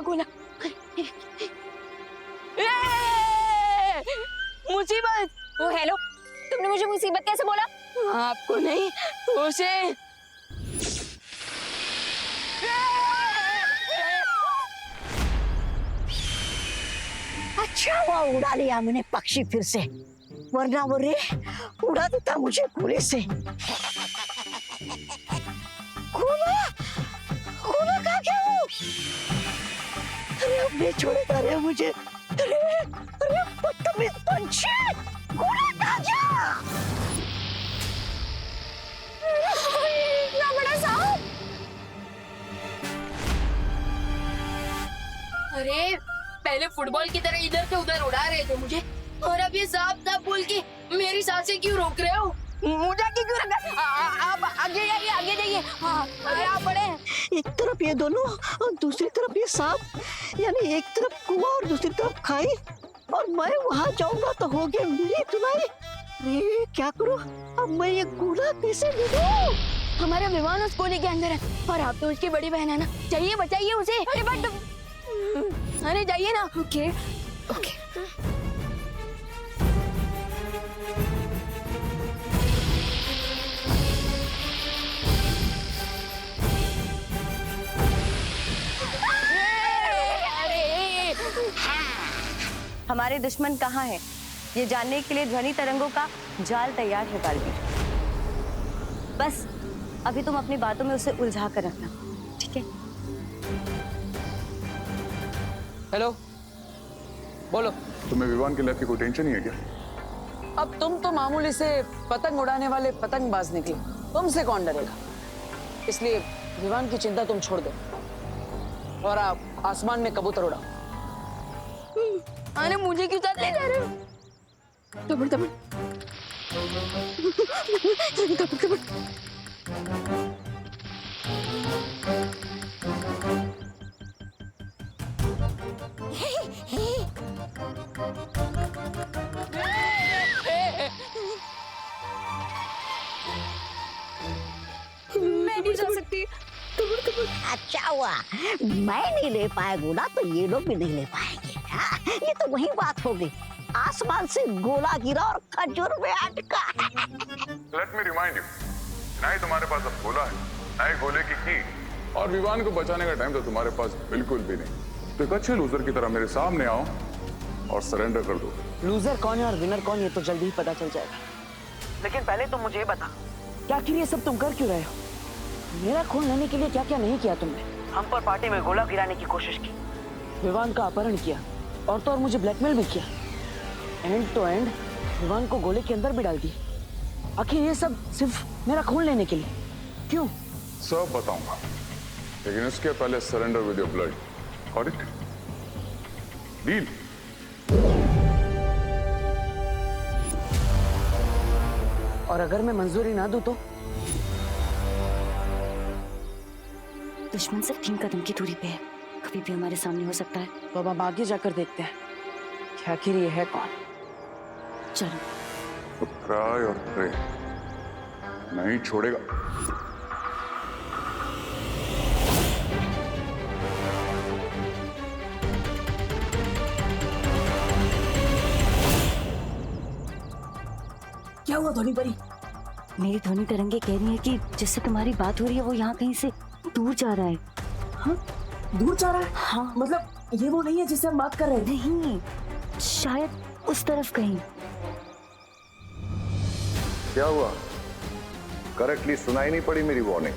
गोला। मुसीबत। ओ हेलो, तुमने मुझे मुसीबत कैसे बोला? आपको नहीं, उसे। अच्छा हुआ उड़ा लिया मैंने पक्षी फिर से, वरना वो रे उड़ा देता मुझे गोले से। गोला गोला कहाँ गया वो? अरे अब नहीं छोड़ेगा रे मुझे। अरे अरे बदतमीज पंछी, गोला कहाँ गया? इतना बड़ा सांप। अरे पहले फुटबॉल की तरह इधर से उधर उड़ा रहे थे मुझे, और अब ये सांप सांप बोल के मेरी सांसें क्यों रोक रहे हो? मुझे क्यों रखा? आप आगे जाइए, आगे जाइए। अरे आप बड़े। एक तरफ ये दोनों और दूसरी तरफ ये सांप, यानी एक तरफ कुआं और दूसरी तरफ खाई, और मैं वहां जाऊंगा तो हो गया मेरी धुलाई। अरे क्या करूं अब, मैं ये गोला कैसे ले लूं? हमारा विमान उस कोने के अंदर है, और आप तो उसकी बड़ी बहन है ना, चाहिए बचाइए उसे। अरे बट अरे जाइए ना। Okay okay. हमारे दुश्मन कहाँ है, ये जानने के लिए ध्वनि तरंगों का जाल तैयार है बालवीर। बस अभी तुम अपनी बातों में उसे उलझा कर रखना, ठीक है? हेलो, बोलो। तुम्हें विमान की लाइफ की कोई टेंशन नहीं है क्या? अब तुम तो मामूली से पतंग उड़ाने वाले पतंगबाज निकले, तुमसे कौन डरेगा? इसलिए विमान की चिंता तुम छोड़ दो और आप आसमान में कबूतर उड़ाओ। अरे मुझे क्यों साथ ले जा रहे हो? दबड़ दबड़ दबड़ दबड़। मैं नहीं जा सकती। अच्छा हुआ मैं नहीं ले पाया गोला, तो ये लोग भी नहीं ले पाएंगे। हाँ, ये तो वही बात हो गई, आसमान से गोला गिरा और खजूर में अटका। लेट मी रिमाइंड यू, ना ही तुम्हारे पास अब गोला है, ना ही गोले की, और विमान को बचाने का टाइम तो तुम्हारे पास बिल्कुल भी नहीं। तो एक अच्छे लूजर की तरह मेरे सामने आओ और सरेंडर कर दो। लूजर कौन है और विनर कौन, ये तो जल्दी ही पता चल जाएगा। लेकिन पहले तुम मुझे बता, क्या आखिर ये सब तुम कर क्यों रहे हो? मेरा खून लेने के लिए क्या क्या नहीं किया तुमने? हम पर पार्टी में गोला गिराने की कोशिश की, विवान का अपहरण किया, और तो और मुझे ब्लैकमेल भी किया, एंड टू एंड विवान को गोले के अंदर भी डाल दिया। आखिर ये सब सिर्फ मेरा खून लेने के लिए क्यों? सब बताऊंगा, लेकिन उसके पहले surrender with your blood. Got it? Deal? और अगर मैं मंजूरी ना दूं तो? दुश्मन सिर्फ 3 कदम की दूरी पे है, कभी भी हमारे सामने हो सकता है। तो अब हम आगे जाकर देखते हैं कि आखिर ये है कौन। चलो। तो ट्राई और प्रे, नहीं छोड़ेगा। क्या हुआ ध्वनि परी? मेरी ध्वनि तरंगे कह रही है कि जिससे तुम्हारी बात हो रही है वो यहाँ कहीं से दूर जा रहा है। हाँ? दूर जा रहा है? हाँ। मतलब ये वो नहीं है जिससे हम बात कर रहे थे? नहीं, शायद उस तरफ कहीं। क्या हुआ? करेक्टली सुनाई नहीं पड़ी मेरी वार्निंग?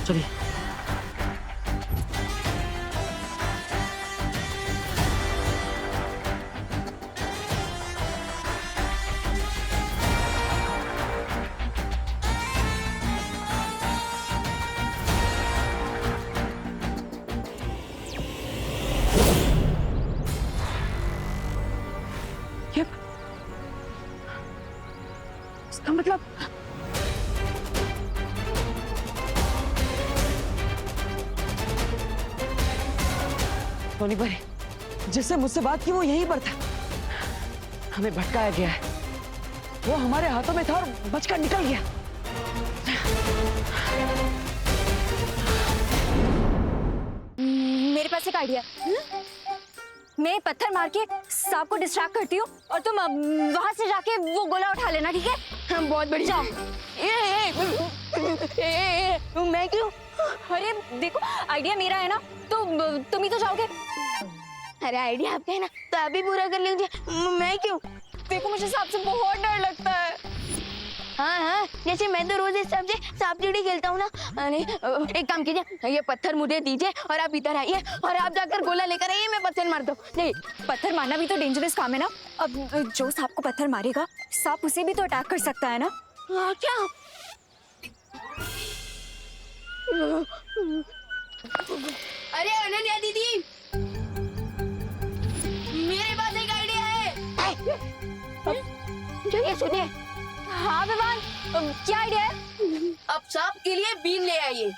चलिए। इसका मतलब टोनी भाई, जिससे मुझसे बात की वो यहीं पर था। हमें भटकाया गया है, वो हमारे हाथों में था और बचकर निकल गया। पास एक आइडिया है। मैं पत्थर मार के सांप को डिस्ट्रैक्ट करती हूँ और तुम वहां से जाके वो गोला उठा लेना, ठीक है? हम बहुत बड़ी जाओ। मैं क्यों? अरे देखो, आइडिया मेरा है ना, तो तुम ही तो जाओगे। अरे आइडिया आपका है ना, तो आप ही पूरा कर लीजिए, मैं क्यों? देखो मुझे सांप से बहुत डर लगता है। हाँ हाँ, जैसे मैं तो रोज इस हिसाब से सांप सीढ़ी खेलता हूँ ना। अरे एक काम कीजिए, ये पत्थर मुझे दीजिए और आप इधर आइए और आप जाकर गोला लेकर आइए, मैं पत्थर मारता हूँ। नहीं, पत्थर मारना भी तो डेंजरस काम है ना। अब जो सांप को पत्थर मारेगा, सांप उसे भी तो अटैक कर सकता है ना। क्या? अरे अनन्या दीदी, मेरे पास एक आइडिया है। जो ये सुनिए। हाँ विवान, क्या आइडिया है? अब सांप के लिए बीन ले आइए।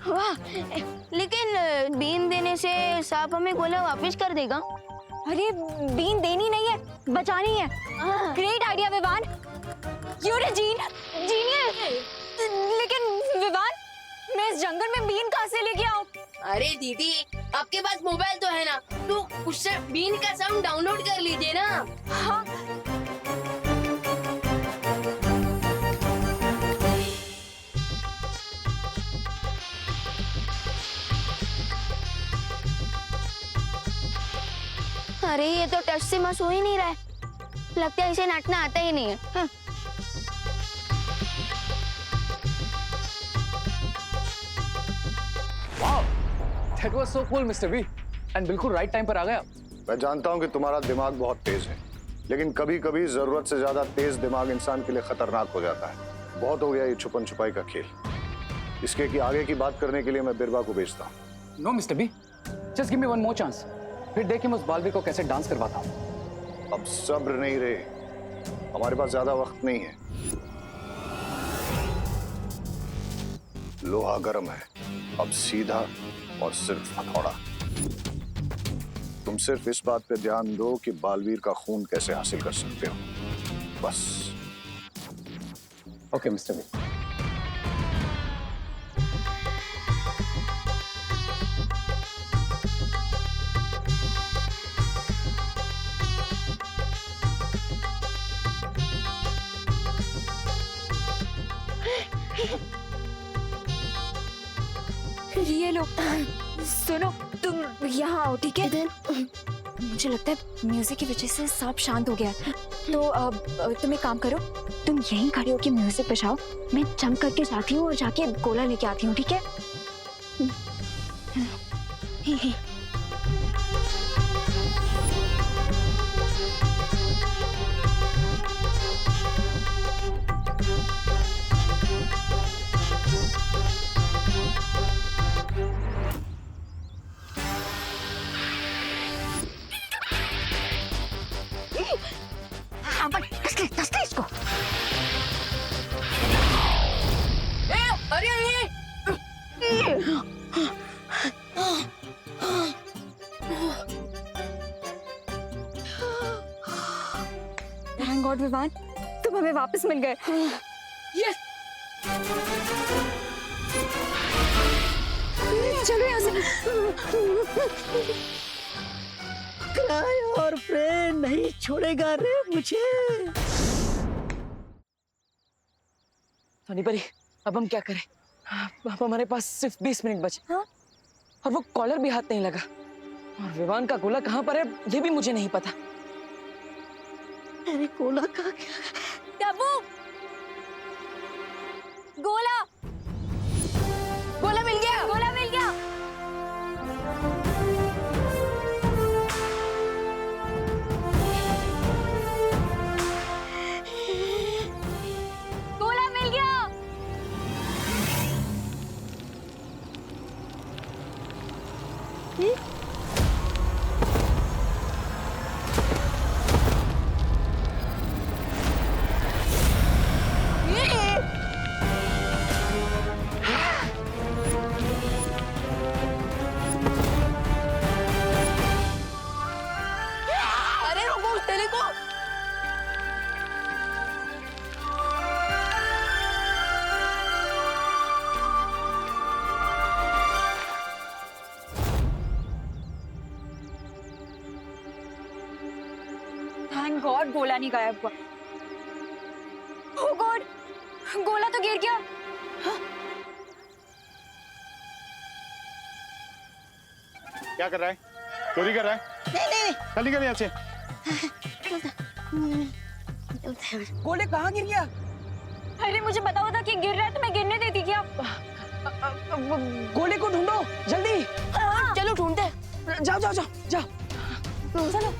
वाह, लेकिन बीन देने से सांप हमें गोला वापस कर देगा। अरे बीन देनी नहीं है, बचानी है। Great idea Vivaan, you're a genius. लेकिन विवान, मैं इस जंगल में बीन कहाँ से लेके आऊँ? अरे दीदी, आपके पास मोबाइल तो है ना, तो उससे बीन का साउंड डाउनलोड कर लीजिए ना। हाँ। अरे ये तो टच से मस हो ही नहीं रहा है, लगता है इसे नाचना आता ही नहीं है। हाँ। Wow, that was so cool, Mr. V. And बिल्कुल राइट टाइम पर आ गया। मैं जानता हूं कि तुम्हारा दिमाग बहुत तेज है, लेकिन कभी कभी जरूरत से ज्यादा तेज दिमाग इंसान के लिए खतरनाक हो जाता है। बहुत हो गया ये छुपन छुपाई का खेल। इसके कि आगे की बात करने के लिए मैं बिरबा को भेजता हूँ। No mister B, just give me one more chance, फिर देखिए मैं उस बालवीर को कैसे डांस करवाता हूँ। अब सब्र नहीं रहे, हमारे पास ज्यादा वक्त नहीं है। लोहा गर्म है, अब सीधा और सिर्फ हथौड़ा। तुम सिर्फ इस बात पे ध्यान दो कि बालवीर का खून कैसे हासिल कर सकते हो, बस। Okay mister B. ये लो, सुनो, तुम यहाँ आओ, ठीक है? मुझे लगता है म्यूजिक की वजह से सांप शांत हो गया है। तो अब तुम एक काम करो, तुम यहीं खड़े होके म्यूजिक बजाओ, मैं जंप करके जाती हूँ और जाके गोला लेके आती हूँ, ठीक है? इसको। अरे थैंक गॉड विवान, तुम हमें वापस मिल गए। यस, चलो यहाँ से। क्राई और फ्रेंड नहीं छोड़ेगा रे मुझे। सोनी परी, अब हम क्या करें? अब हमारे पास सिर्फ 20 मिनट बचे। हाँ? और वो कॉलर भी हाथ नहीं लगा, और विवान का गोला कहाँ पर है ये भी मुझे नहीं पता। अरे गोला कहाँ गया? तब्बू, गोला, गोला मिल गया। गोला मिल गया। गोला मिल गया। गोला नहीं गायब हुआ। Oh God, गोला तो गिर गया। क्या कर रहा है? चोरी कर रहा है? नहीं चल निकल यहाँ से। गोले कहाँ गिर गया? अरे मुझे पता होता कि गिर रहा है तो मैं गिरने देती क्या? गोले को ढूंढो जल्दी। चलो ढूंढते। जाओ जाओ जाओ जाओ। चलो।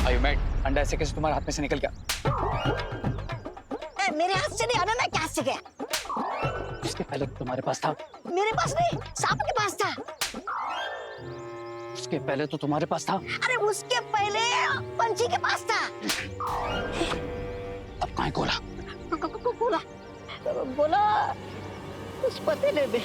Are you mad? अंडा ऐसे कैसे तुम्हारे हाथ में से निकल गया? मेरे हाथ से नहीं आना, मैं क्या से गया? उसके पहले तुम्हारे पास था। मेरे पास नहीं, सांप के पास था। उसके पहले तो तुम्हारे पास था। अरे उसके पहले पंछी के पास था। अब कहाँ है गोला? बोला बोला उस पतीले में।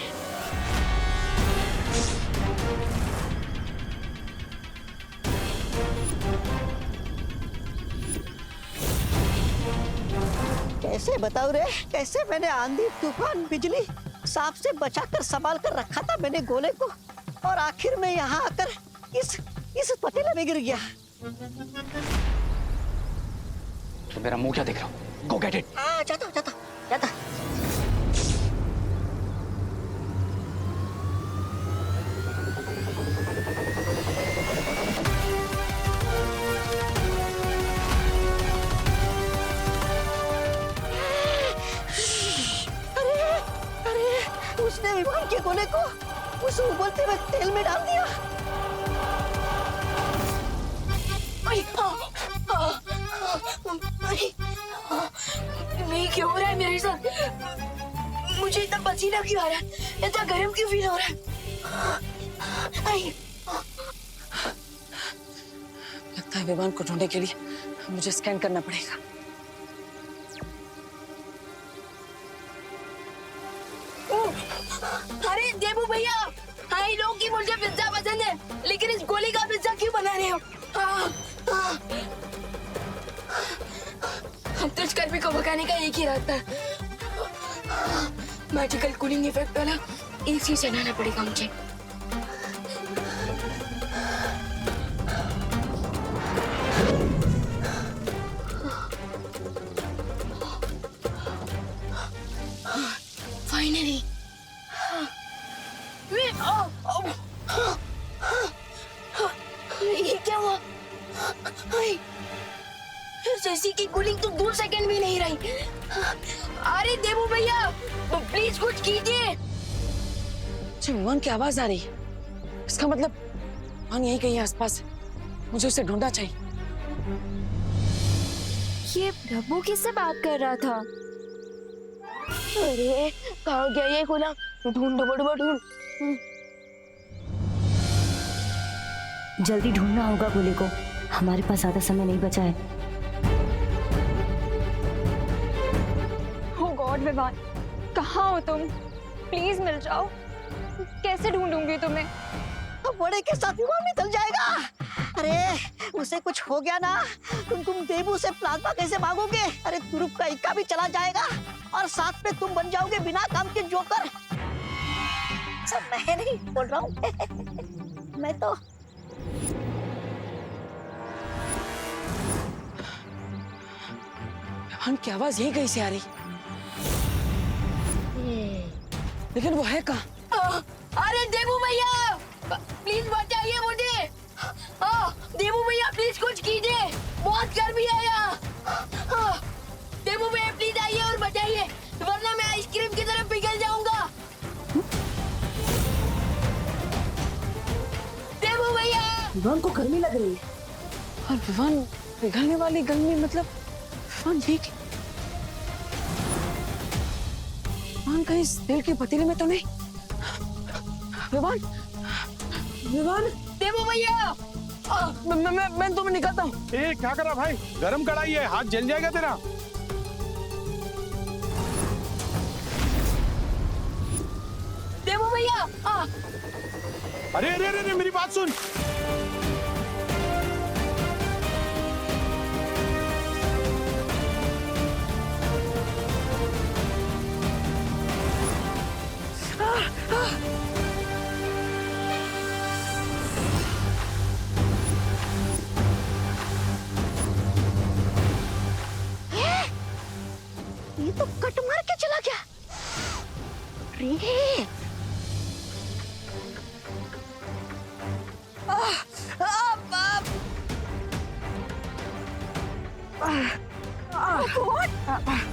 कैसे बताऊं रे, कैसे मैंने आंधी तूफान बिजली सांप से बचाकर संभाल कर रखा था मैंने गोले को, और आखिर में यहाँ आकर इस पतीले में गिर गया। तो मेरा मुंह क्या देख रहा हो? Go get it. जाता। अरे उसने विमान के गोले को उस उबलते हुए तेल में डाल दिया। नहीं, क्या हो रहा है मेरे साथ? मुझे इतना पसीना क्यों आ रहा है? इतना गर्म क्यों फील हो रहा है? लगता है विमान को ढूंढने के लिए मुझे स्कैन करना पड़ेगा। अरे देबू भैया, आई नो कि मुझे पिज्जा पसंद है, लेकिन इस गोली का पिज्जा क्यों बना रहे हो? हम तो इस कर्मी को भगाने का एक ही रास्ता है, मैजिकल कूलिंग इफेक्ट वाला एसी चलाना पड़ेगा मुझे। फाइनली ये क्या हुआ? एसी की कूलिंग तो 2 सेकंड भी नहीं रही। अरे देबू भैया, प्लीज कुछ कीजिए। विमान की आवाज आ रही है, इसका मतलब विमान यहीं कहीं आसपास है। मुझे उसे ढूंढना चाहिए। ये प्रभु किससे बात कर रहा था? अरे कहाँ गया ये गोला? ढूंढ बड़बड़ ढूंढ। जल्दी ढूंढना होगा गोले को, हमारे पास ज्यादा समय नहीं बचा है। Oh God, विवान, कहाँ हो तुम? प्लीज मिल जाओ। कैसे ढूंढूंगी तुम्हें? बड़े के साथ विमान निकल जाएगा। अरे उसे कुछ हो गया ना, तुम देबू से प्लाज्मा कैसे मांगोगे? अरे तुरुप का इक्का भी चला जाएगा और साथ में तुम बन जाओगे बिना काम के जोकर। सब मैं नहीं बोल रहा हूँ मैं तो विमान की आवाज यहीं कहीं से आ रही, लेकिन वो है कहाँ? अरे देबू भैया, प्लीज बचाइए मुझे। देबू भैया प्लीज कुछ कीजिए, बहुत गर्मी है यहाँ। देबू भैया प्लीज आइए और बचाइए, वरना मैं आइसक्रीम की तरफ पिघल जाऊंगा। देबू भैया, विमान को गर्मी लग रही है, और विमान पिघलने वाली गर्मी मतलब विमान ठीक है। विमान कहीं इस तेल के पतीले में तो नहीं? विमान, विमान, देबू भैया, मैं तुम्हें निकलता हूँ। ए क्या कर रहा भाई? गरम कढ़ाई है, हाथ जल जाएगा तेरा। देबू भैया। अरे अरे अरे मेरी बात सुन। अरे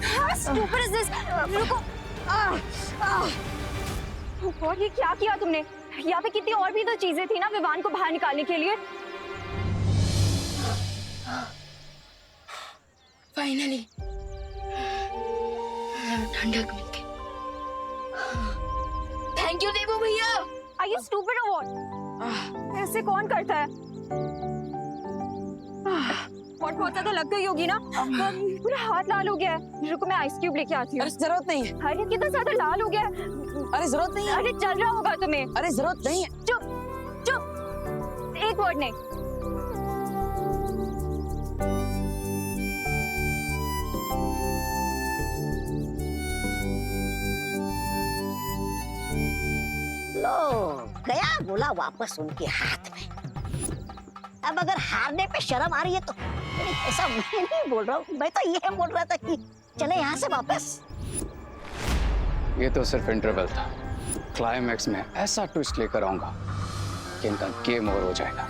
How stupid is this? रुको। और ये क्या किया तुमने? यहाँ पे कितनी और भी तो चीजें थी ना विवान को बाहर निकालने के लिए। फाइनली ठंडक मिल गई। थैंक यू देवू भैया। Are you stupid or what? ऐसे कौन करता है? बहुत ज्यादा लग गई होगी ना? पूरा हाथ लाल हो गया है। रुको मैं आइस क्यूब लेके आती हूँ। अरे जरूरत नहीं है। अरे कितना ज्यादा लाल हो गया है। अरे जरूरत नहीं है। अरे चल रहा होगा तुम्हें। अरे जरूरत नहीं है। चुप चुप, एक वर्ड नहीं। लो गया गोला वापस उनके हाथ में। अब अगर हारने पे शर्म आ रही है तो नहीं, ऐसा मैं नहीं बोल रहा हूँ। मैं तो ये बोल रहा था कि चले यहाँ से वापस। ये तो सिर्फ इंटरवल था। क्लाइमैक्स में ऐसा ट्विस्ट लेकर आऊंगा कि इनका गेम ओवर हो जाएगा।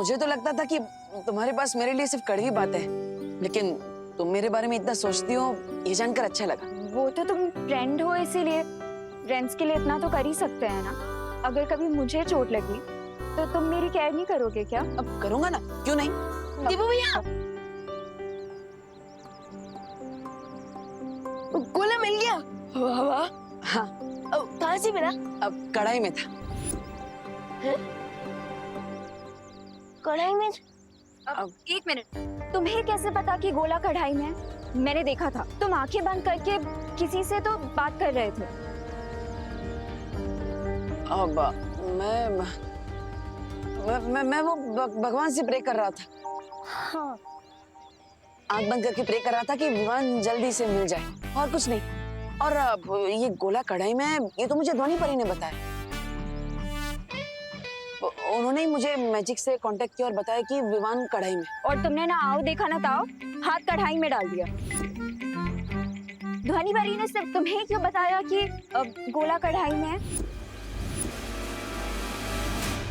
मुझे तो लगता था कि तुम्हारे पास मेरे लिए सिर्फ कड़वी बातें हैं, लेकिन तुम मेरे बारे में इतना सोचती हो ये जानकर अच्छा लगा। वो तो तुम फ्रेंड हो इसीलिए, फ्रेंड्स के लिए इतना तो कर ही सकते हैं ना। अगर कभी मुझे चोट लगी तो तुम मेरी केयर नहीं करोगे क्या? अब करूंगा ना, क्यों नहीं। देवू भैया गोला मिल गया। वाह वाह। हाँ कहाँ से मिला? अब कढ़ाई में था। कढ़ाई में? अब एक मिनट, तुम्हें कैसे पता कि गोला कढ़ाई में है? मैंने देखा था, तुम आंखें बंद करके किसी से तो बात कर रहे थे। अब मैं वो भगवान से प्रे कर रहा था। हाँ। आंख बंद करके प्रे कर रहा था कि विवान जल्दी से मिल जाए, और कुछ नहीं। और ये गोला कढ़ाई में है, ये तो मुझे ध्वनि परी ने बताया। उन्होंने ही मुझे मैजिक से कांटेक्ट किया और बताया कि विवान कढ़ाई में। और तुमने ना आओ देखा ना ताओ, हाथ कढ़ाई में डाल दिया। ध्वनि परी ने सिर्फ तुम्हें क्यों बताया कि गोला कढ़ाई में है?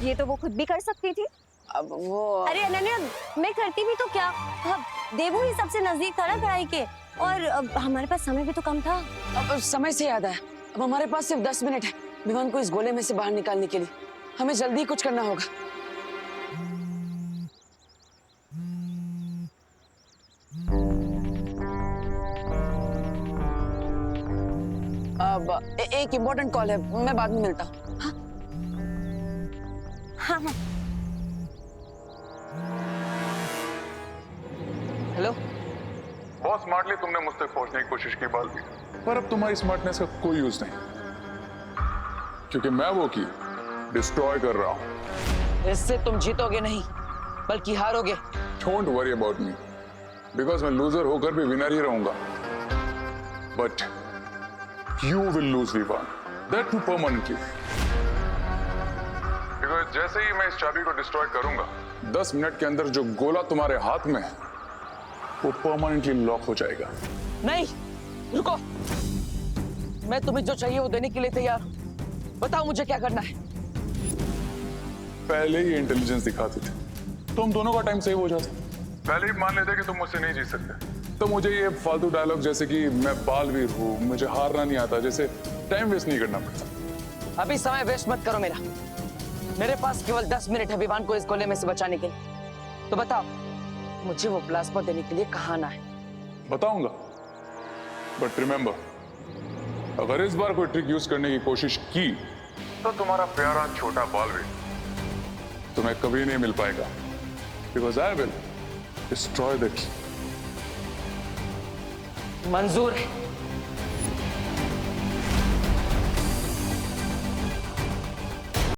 ये तो वो खुद भी कर सकती थी। अब वो अरे अनन्या, मैं करती भी तो क्या। अब देवू ही सबसे नजदीक था ना कढ़ाई के, और अब हमारे पास समय भी तो कम था। अब समय से याद आया, अब हमारे पास सिर्फ 10 मिनट है विवान को इस गोले में से बाहर निकालने के लिए। हमें जल्दी कुछ करना होगा। अब एक इम्पोर्टेंट कॉल है, मैं बाद में मिलता हूँ। हाँ हाँ। हेलो। बहुत स्मार्टली तुमने मुझ तक पहुंचने की कोशिश की बालवी, पर अब तुम्हारी स्मार्टनेस का कोई यूज नहीं, क्योंकि मैं वो की डिस्ट्रॉय कर रहा हूं। इससे तुम जीतोगे नहीं बल्कि हारोगे। Don't worry about me, because मैं लूजर होकर भी विनर ही रहूंगा। But you will lose Vivaan, that too permanently. Because जैसे ही मैं इस चाबी को डिस्ट्रॉय करूंगा, 10 मिनट के अंदर जो गोला तुम्हारे हाथ में है वो परमानेंटली लॉक हो जाएगा। नहीं, रुको। मैं तुम्हें जो चाहिए वो देने के लिए तैयार हूं। बताओ मुझे क्या करना है। पहले ही इंटेलिजेंस दिखाते थे तो हम दोनों का टाइम सेव हो जाता। पहले ही मान लेते कि तुम मुझसे नहीं जीत सकते, तो मुझे ये फालतू डायलॉग जैसे कि मैं बालवीर हूँ, मुझे हारना नहीं आता, जैसे टाइम वेस्ट नहीं करना पड़ता। अभी समय वेस्ट मत करो मेरा। मेरे पास केवल 10 मिनट है विवान को इस गोले में से बचाने के लिए। तो बताओ मुझे वो प्लाज्मा देने के लिए कहाँ आना है। बताऊंगा, बट रिमेंबर, अगर इस बार कोई ट्रिक यूज करने की कोशिश की तो तुम्हारा प्यारा छोटा बालवीर तुम्हें कभी नहीं मिल पाएगा। because I will destroy the key. मंजूर है।